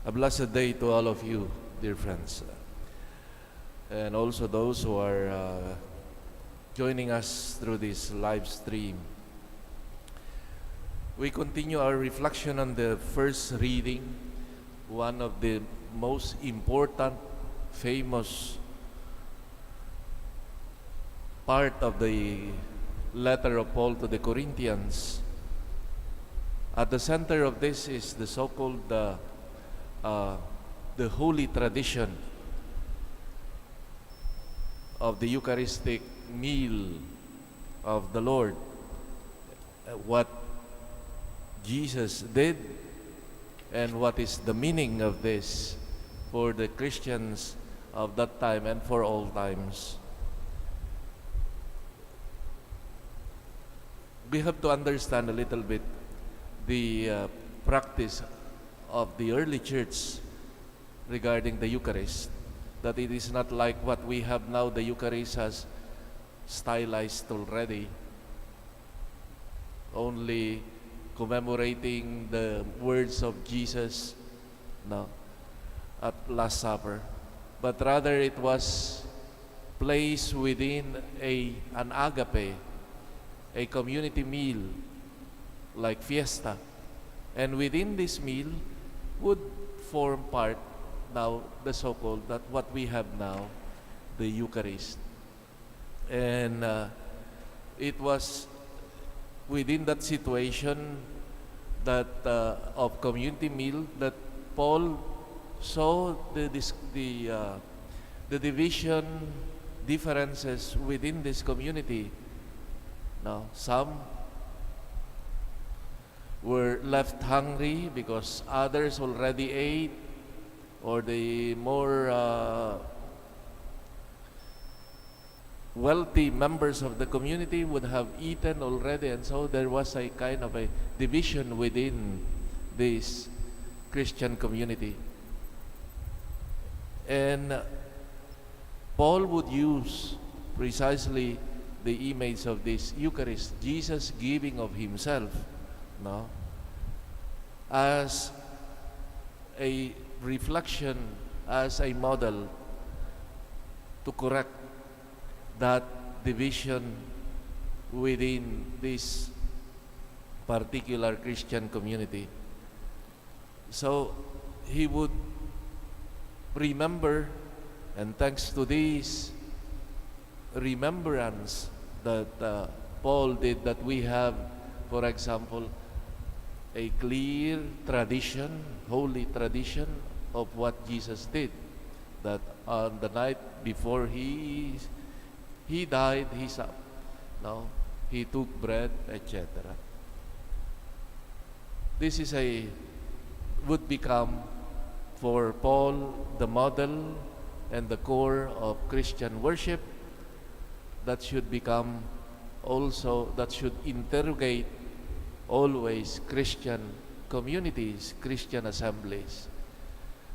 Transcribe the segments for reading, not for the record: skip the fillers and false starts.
A blessed day to all of you, dear friends, and also those who are joining us through this live stream. We continue our reflection on the first reading, one of the most important, famous part of the letter of Paul to the Corinthians. At the center of this is the so-called the holy tradition of the Eucharistic meal of the Lord. What Jesus did and what is the meaning of this for the Christians of that time and for all times. We have to understand a little bit the practice of the early church regarding the Eucharist, that it is not like what we have now. The Eucharist has stylized already, only commemorating the words of Jesus at Last Supper, but rather it was placed within an agape, a community meal like fiesta, and within this meal would form part now the so-called that what we have now, the Eucharist. And it was within that situation that of community meal that Paul saw the division, differences within this community. Now, some were left hungry because others already ate, or the more wealthy members of the community would have eaten already, and so there was a kind of a division within this Christian community. And Paul would use precisely the image of this Eucharist, Jesus giving of himself, as a reflection, as a model to correct that division within this particular Christian community. So he would remember, and thanks to this remembrance that Paul did, that we have, for example, a clear tradition, holy tradition of what Jesus did, that on the night before he died, he supped. No, he took bread, etc. This is would become for Paul the model and the core of Christian worship that should become also, that should interrogate always Christian communities, Christian assemblies.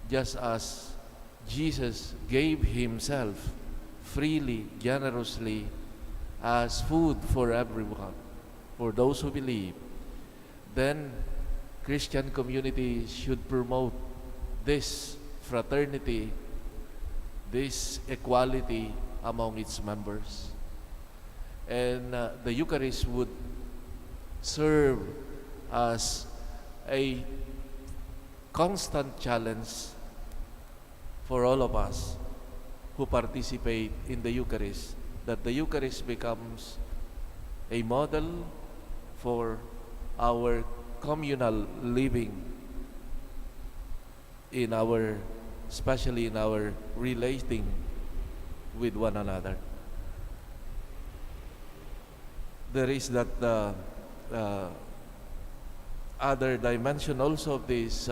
Just as Jesus gave himself freely, generously, as food for everyone, for those who believe, then Christian communities should promote this fraternity, this equality among its members. And the Eucharist would serve as a constant challenge for all of us who participate in the Eucharist, that the Eucharist becomes a model for our communal living in our, especially in our relating with one another. There is that other dimension also of this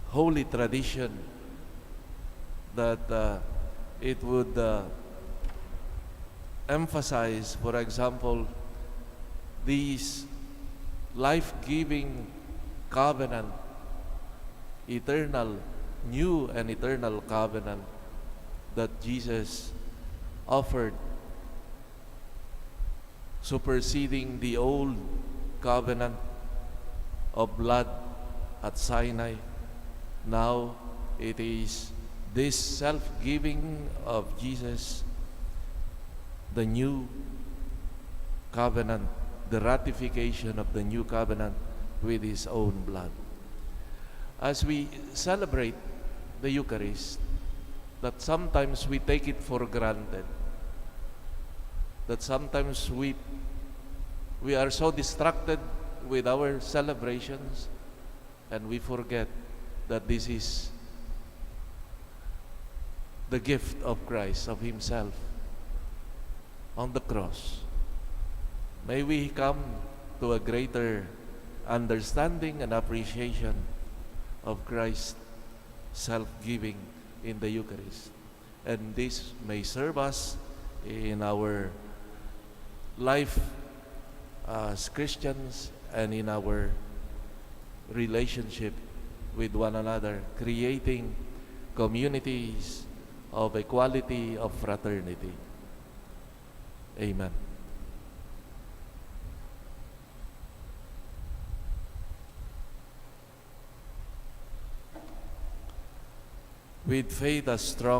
holy tradition, that it would emphasize, for example, these life-giving covenant, eternal, new and eternal covenant that Jesus offered, superseding the old covenant of blood at Sinai, Now it is this self-giving of Jesus, the new covenant, the ratification of the new covenant with His own blood. As we celebrate the Eucharist, that sometimes we take it for granted, that sometimes we are so distracted with our celebrations and we forget that this is the gift of Christ, of Himself on the cross. May we come to a greater understanding and appreciation of Christ's self-giving in the Eucharist. And this may serve us in our life as Christians and in our relationship with one another, creating communities of equality, of fraternity. Amen. With faith as strong